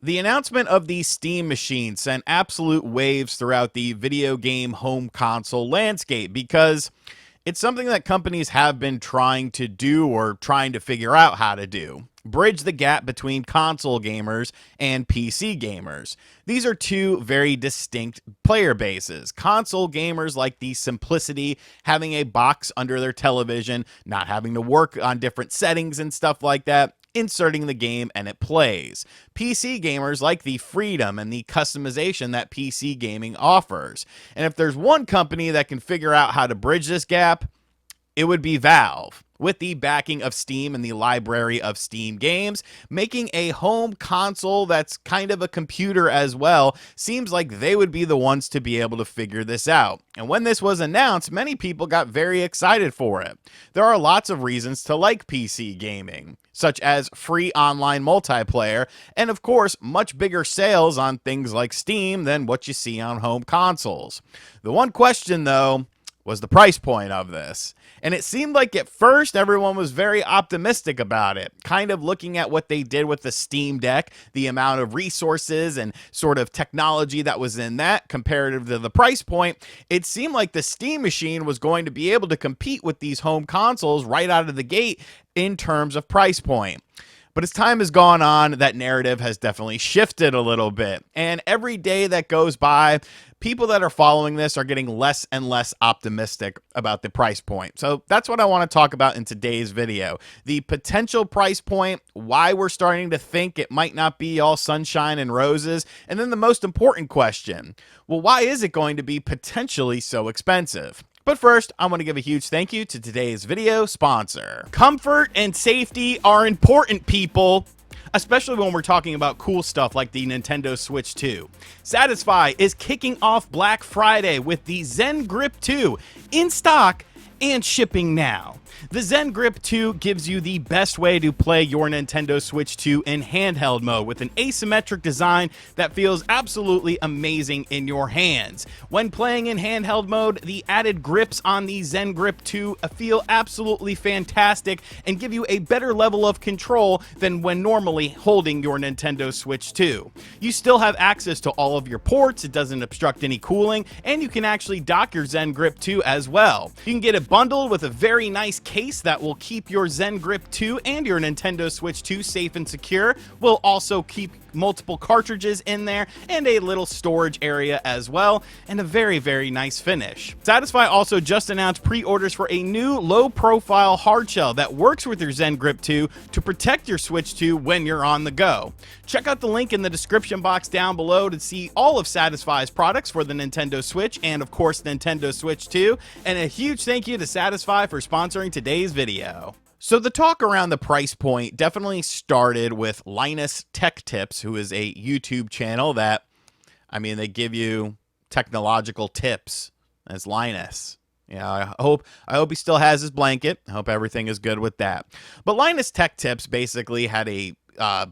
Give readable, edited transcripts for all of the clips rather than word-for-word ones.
The announcement of the Steam machine sent absolute waves throughout the video game home console landscape because it's something that companies have been trying to do or trying to figure out how to do. Bridge the gap between console gamers and PC gamers. These are two very distinct player bases. Console gamers like the simplicity, having a box under their television, not having to work on different settings and stuff like that, inserting the game and it plays. PC gamers like the freedom and the customization that PC gaming offers. And if there's one company that can figure out how to bridge this gap, it would be Valve. With the backing of Steam and the library of Steam games, making a home console that's kind of a computer as well seems like they would be the ones to be able to figure this out. And when this was announced, many people got very excited for it. There are lots of reasons to like PC gaming, such as free online multiplayer, and of course, much bigger sales on things like Steam than what you see on home consoles. The one question, though, was the price point of this. And it seemed like at first everyone was very optimistic about it, kind of looking at what they did with the Steam Deck, the amount of resources and sort of technology that was in that comparative to the price point. It seemed like the Steam machine was going to be able to compete with these home consoles right out of the gate in terms of price point. But as time has gone on, that narrative has definitely shifted a little bit. And every day that goes by, people that are following this are getting less and less optimistic about the price point. So that's what I want to talk about in today's video. The potential price point, why we're starting to think it might not be all sunshine and roses, and then the most important question, well, why is it going to be potentially so expensive? But first, I want to give a huge thank you to today's video sponsor. Comfort and safety are important, people, especially when we're talking about cool stuff like the Nintendo Switch 2. Satisfy is kicking off Black Friday with the Zen Grip 2 in stock and shipping now. The Zen Grip 2 gives you the best way to play your Nintendo Switch 2 in handheld mode with an asymmetric design that feels absolutely amazing in your hands. When playing in handheld mode, the added grips on the Zen Grip 2 feel absolutely fantastic and give you a better level of control than when normally holding your Nintendo Switch 2. You still have access to all of your ports, it doesn't obstruct any cooling, and you can actually dock your Zen Grip 2 as well. You can get it bundled with a very nice case that will keep your Zen Grip 2 and your Nintendo Switch 2 safe and secure. Will also keep multiple cartridges in there and a little storage area as well, and a very, very nice finish. Satisfy also just announced pre-orders for a new low-profile hardshell that works with your Zen Grip 2 to protect your Switch 2 when you're on the go. Check out the link in the description box down below to see all of Satisfy's products for the Nintendo Switch and of course Nintendo Switch 2, and a huge thank you to Satisfy for sponsoring today's video. So the talk around the price point definitely started with Linus Tech Tips, who is a YouTube channel that, they give you technological tips as Linus. I hope he still has his blanket. I hope everything is good with that. But Linus Tech Tips basically had a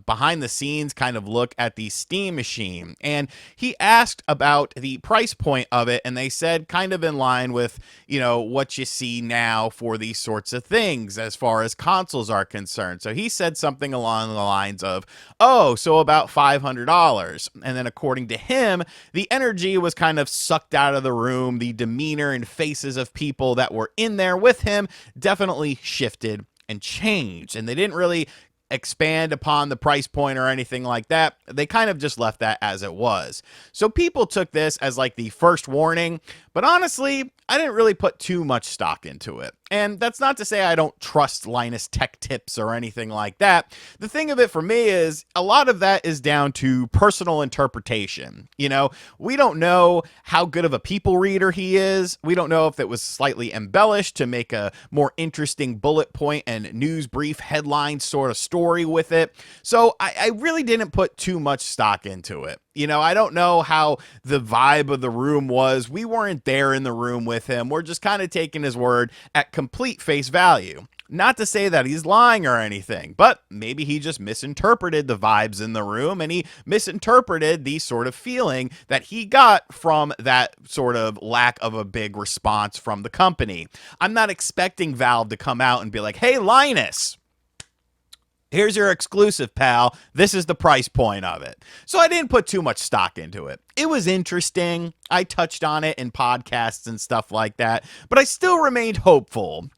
behind the scenes kind of look at the Steam machine, and he asked about the price point of it, and they said kind of in line with what you see now for these sorts of things as far as consoles are concerned. So he said something along the lines of, oh, so about $500. And then according to him, the energy was kind of sucked out of the room. The demeanor and faces of people that were in there with him definitely shifted and changed, and they didn't really expand upon the price point or anything like that. They kind of just left that as it was. So people took this as like the first warning, but honestly, I didn't really put too much stock into it. And that's not to say I don't trust Linus Tech Tips or anything like that. The thing of it for me is a lot of that is down to personal interpretation. We don't know how good of a people reader he is. We don't know if it was slightly embellished to make a more interesting bullet point and news brief headline sort of story with it. So I really didn't put too much stock into it. I don't know how the vibe of the room was. We weren't there in the room with him. We're just kind of taking his word at complete face value. Not to say that he's lying or anything, but maybe he just misinterpreted the vibes in the room, and he misinterpreted the sort of feeling that he got from that sort of lack of a big response from the company. I'm not expecting Valve to come out and be like, hey, Linus, Here's your exclusive, pal. This is the price point of it. So I didn't put too much stock into it. It was interesting. I touched on it in podcasts and stuff like that, but I still remained hopeful.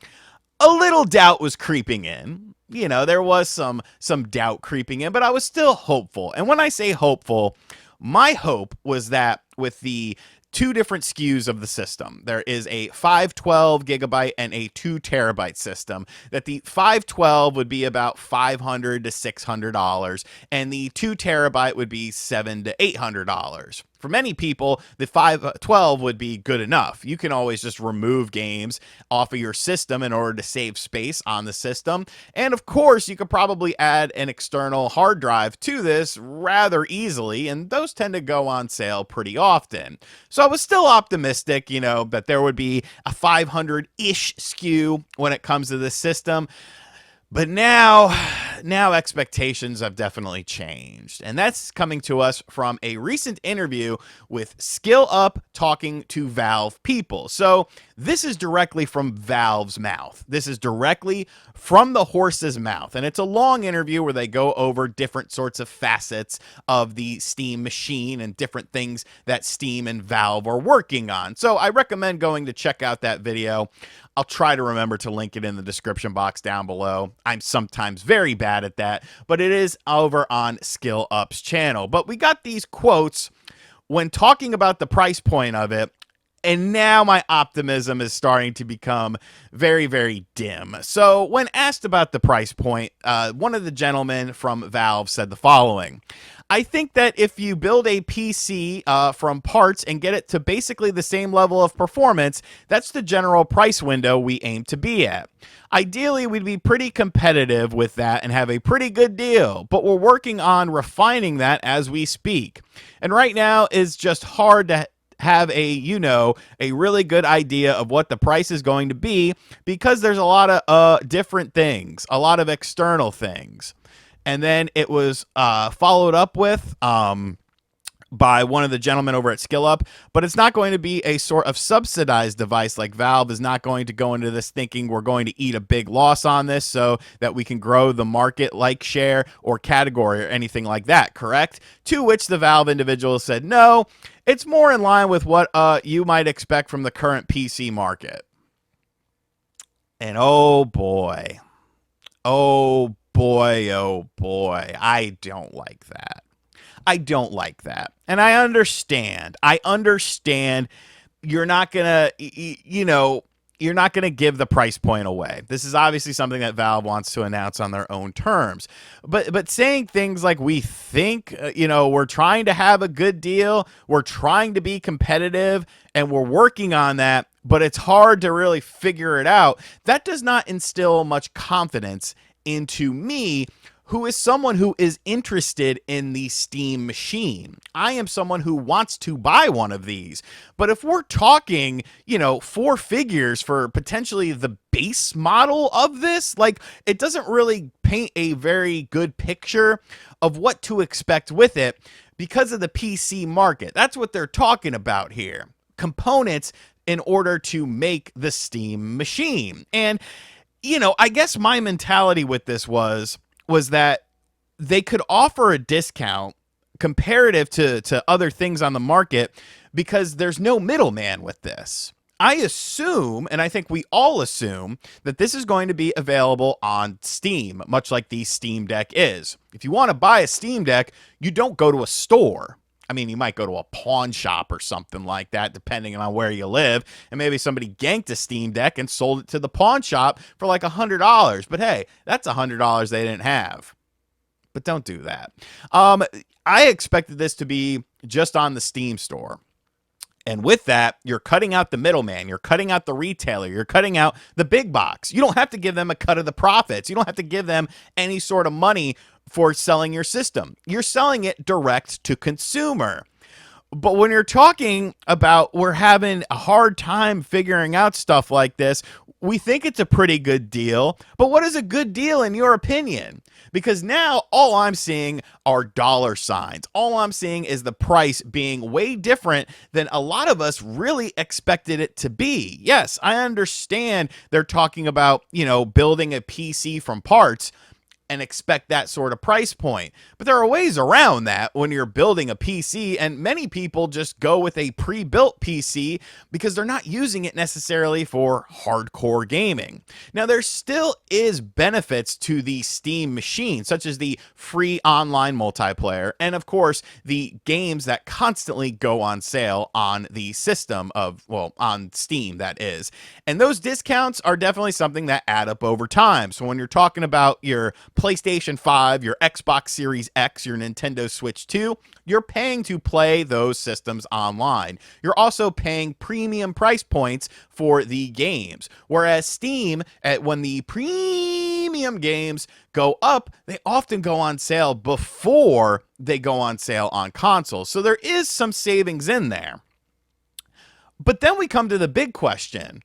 A little doubt was creeping in. You know, there was some doubt creeping in, but I was still hopeful. And when I say hopeful, my hope was that with the two different SKUs of the system. There is a 512 gigabyte and a 2 terabyte system. That the 512 would be about $500 to $600, and the 2 terabyte would be $700 to $800. For many people, the 512 would be good enough. You can always just remove games off of your system in order to save space on the system. And of course, you could probably add an external hard drive to this rather easily, and those tend to go on sale pretty often. So I was still optimistic, you know, that there would be a 500-ish SKU when it comes to this system. But now expectations have definitely changed. And that's coming to us from a recent interview with Skill Up talking to Valve people. So this is directly from Valve's mouth. This is directly from the horse's mouth. And it's a long interview where they go over different sorts of facets of the Steam machine and different things that Steam and Valve are working on. So I recommend going to check out that video. I'll try to remember to link it in the description box down below. I'm sometimes very bad at that, but it is over on Skill Up's channel. But we got these quotes when talking about the price point of it, and now my optimism is starting to become very, very dim. So when asked about the price point, one of the gentlemen from Valve said the following: I think that if you build a PC from parts and get it to basically the same level of performance, that's the general price window we aim to be at. Ideally, we'd be pretty competitive with that and have a pretty good deal, but we're working on refining that as we speak. And right now is just hard to have a really good idea of what the price is going to be, because there's a lot of different things, a lot of external things. And then it was followed up with by one of the gentlemen over at SkillUp, but it's not going to be a sort of subsidized device. Like, Valve is not going to go into this thinking we're going to eat a big loss on this so that we can grow the market like share or category or anything like that, correct? To which the Valve individual said, no, it's more in line with what you might expect from the current PC market. And oh boy, oh boy, I don't like that. I don't like that. And I understand. You're not going to, you're not going to give the price point away. This is obviously something that Valve wants to announce on their own terms. But saying things like, we think, we're trying to have a good deal, we're trying to be competitive, and we're working on that, but it's hard to really figure it out, that does not instill much confidence into me, who is someone who is interested in the Steam machine. I am someone who wants to buy one of these. But if we're talking, 4 figures for potentially the base model of this, like, it doesn't really paint a very good picture of what to expect with it because of the PC market. That's what they're talking about here. Components in order to make the Steam machine. And, I guess my mentality with this was that they could offer a discount comparative to other things on the market because there's no middleman with this. I assume, and I think we all assume, that this is going to be available on Steam, much like the Steam Deck is. If you want to buy a Steam Deck, you don't go to a store. I mean, you might go to a pawn shop or something like that, depending on where you live, and maybe somebody ganked a Steam Deck and sold it to the pawn shop for like $100. But hey, that's $100 they didn't have. But don't do that. I expected this to be just on the Steam store. And with that, you're cutting out the middleman. You're cutting out the retailer. You're cutting out the big box. You don't have to give them a cut of the profits. You don't have to give them any sort of money for selling your system. You're selling it direct to consumer. But when you're talking about we're having a hard time figuring out stuff like this, we think it's a pretty good deal. But what is a good deal in your opinion? Because now all I'm seeing are dollar signs. All I'm seeing is the price being way different than a lot of us really expected it to be. Yes, I understand they're talking about, building a PC from parts. and expect that sort of price point. But there are ways around that when you're building a PC, and many people just go with a pre-built PC because they're not using it necessarily for hardcore gaming. Now, there still is benefits to the Steam machine, such as the free online multiplayer, and of course, the games that constantly go on sale on the system on Steam, that is. And those discounts are definitely something that add up over time. So when you're talking about your PlayStation 5, your Xbox Series X, your Nintendo Switch 2, you're paying to play those systems online. You're also paying premium price points for the games. Whereas Steam, when the premium games go up, they often go on sale before they go on sale on consoles. So there is some savings in there. But then we come to the big question.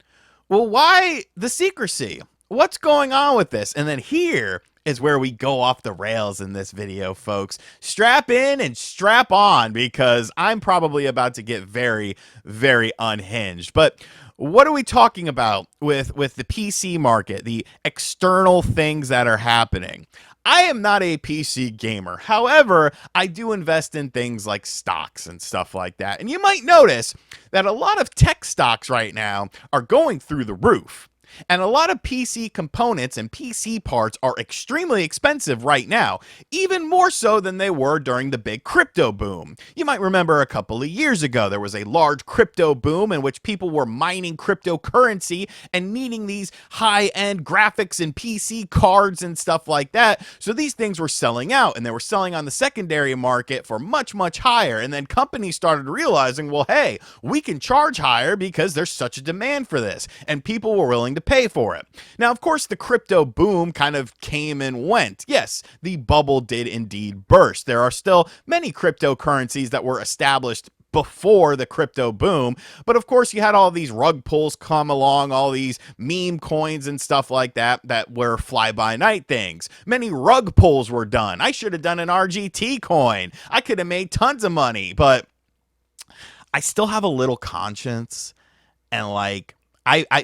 Well, why the secrecy? What's going on with this? And then here is where we go off the rails in this video, folks. Strap in and strap on, because I'm probably about to get very, very unhinged. But what are we talking about with the PC market, the external things that are happening? I am not a PC gamer. However, I do invest in things like stocks and stuff like that. And you might notice that a lot of tech stocks right now are going through the roof. And a lot of PC components and PC parts are extremely expensive right now, even more so than they were during the big crypto boom. You might remember a couple of years ago, there was a large crypto boom in which people were mining cryptocurrency and needing these high-end graphics and PC cards and stuff like that. So these things were selling out, and they were selling on the secondary market for much, much higher. And then companies started realizing, well, hey, we can charge higher because there's such a demand for this, and people were willing to pay for it. Now, of course, the crypto boom kind of came and went. Yes, the bubble did indeed burst. There are still many cryptocurrencies that were established before the crypto boom, but of course you had all these rug pulls come along, all these meme coins and stuff like that were fly-by-night things. Many rug pulls were done. I should have done an RGT coin. I could have made tons of money, but I still have a little conscience, and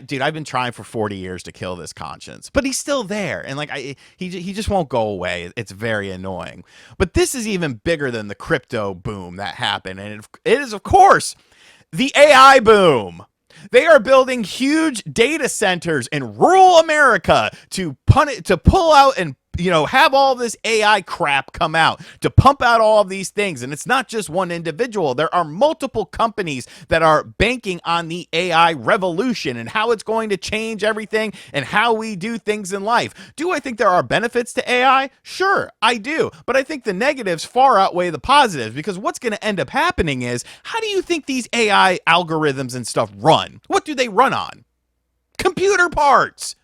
dude, I've been trying for 40 years to kill this conscience, but he's still there. And he just won't go away. It's very annoying. But this is even bigger than the crypto boom that happened. And it is, of course, the AI boom. They are building huge data centers in rural America to pull out and have all this AI crap come out, to pump out all of these things. And it's not just one individual. There are multiple companies that are banking on the AI revolution and how it's going to change everything and how we do things in life. Do I think there are benefits to AI? Sure, I do. But I think the negatives far outweigh the positives, because what's going to end up happening is, how do you think these AI algorithms and stuff run? What do they run on? Computer parts.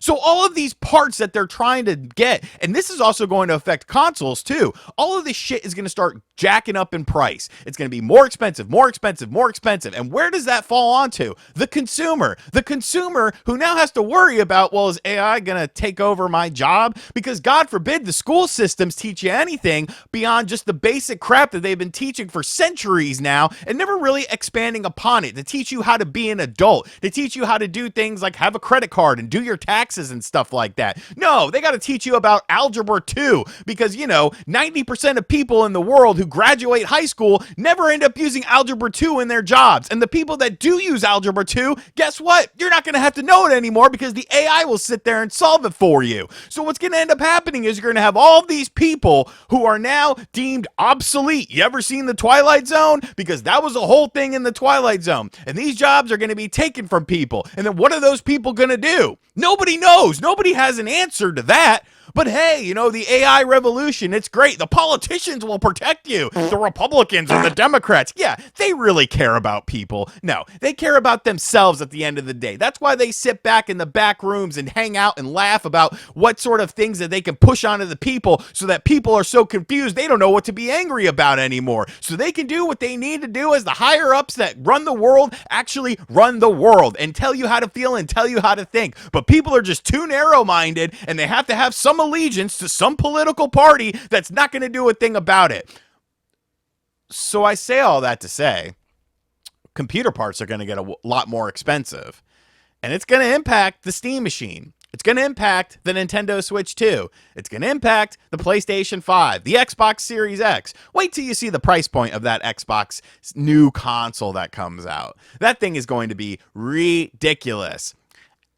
So all of these parts that they're trying to get, and this is also going to affect consoles too, all of this shit is going to start jacking up in price. It's going to be more expensive, more expensive, more expensive. And where does that fall onto? The consumer. The consumer who now has to worry about, well, is AI going to take over my job? Because God forbid the school systems teach you anything beyond just the basic crap that they've been teaching for centuries now and never really expanding upon it, to teach you how to be an adult, to teach you how to do things like have a credit card and do your taxes and stuff like that. No, they got to teach you about Algebra 2, because 90% of people in the world who graduate high school never end up using Algebra 2 in their jobs. And the people that do use Algebra 2, guess what? You're not going to have to know it anymore, because the AI will sit there and solve it for you. So what's going to end up happening is you're going to have all these people who are now deemed obsolete. You ever seen The Twilight Zone? Because that was the whole thing in The Twilight Zone. And these jobs are going to be taken from people. And then what are those people going to do? Nobody knows. Nobody has an answer to that. But hey, the AI revolution, it's great. The politicians will protect you. The Republicans and the Democrats, yeah, they really care about people. No, they care about themselves at the end of the day. That's why they sit back in the back rooms and hang out and laugh about what sort of things that they can push onto the people, so that people are so confused they don't know what to be angry about anymore. So they can do what they need to do as the higher ups that run the world actually run the world and tell you how to feel and tell you how to think. But people are just too narrow-minded, and they have to have some allegiance to some political party that's not going to do a thing about it. So I say all that to say, computer parts are going to get a lot more expensive, and it's going to impact the Steam machine. It's going to impact the Nintendo Switch 2. It's going to impact the PlayStation 5, the Xbox Series X. Wait till you see the price point of that Xbox new console that comes out. That thing is going to be ridiculous.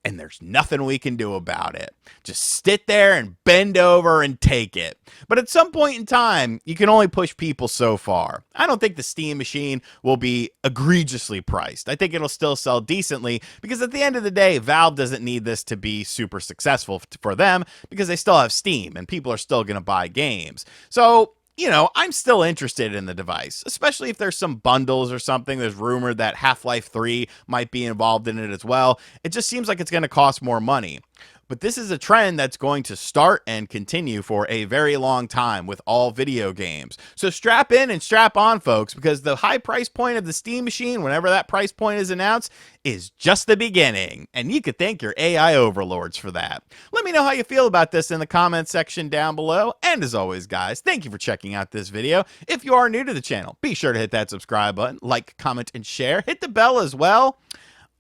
And there's nothing we can do about it. Just sit there and bend over and take it. But at some point in time, you can only push people so far. I don't think the Steam machine will be egregiously priced. I think it'll still sell decently because at the end of the day, Valve doesn't need this to be super successful for them because they still have Steam and people are still going to buy games. So, you know, I'm still interested in the device, especially if there's some bundles or something. There's rumored that Half-Life 3 might be involved in it as well. It just seems like it's going to cost more money. But this is a trend that's going to start and continue for a very long time with all video games. So strap in and strap on, folks, because the high price point of the Steam machine, whenever that price point is announced, is just the beginning. And you could thank your AI overlords for that. Let me know how you feel about this in the comments section down below. And as always, guys, thank you for checking out this video. If you are new to the channel, be sure to hit that subscribe button, like, comment, and share. Hit the bell as well.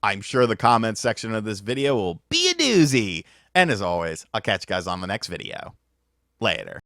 I'm sure the comments section of this video will be a doozy. And as always, I'll catch you guys on the next video. Later.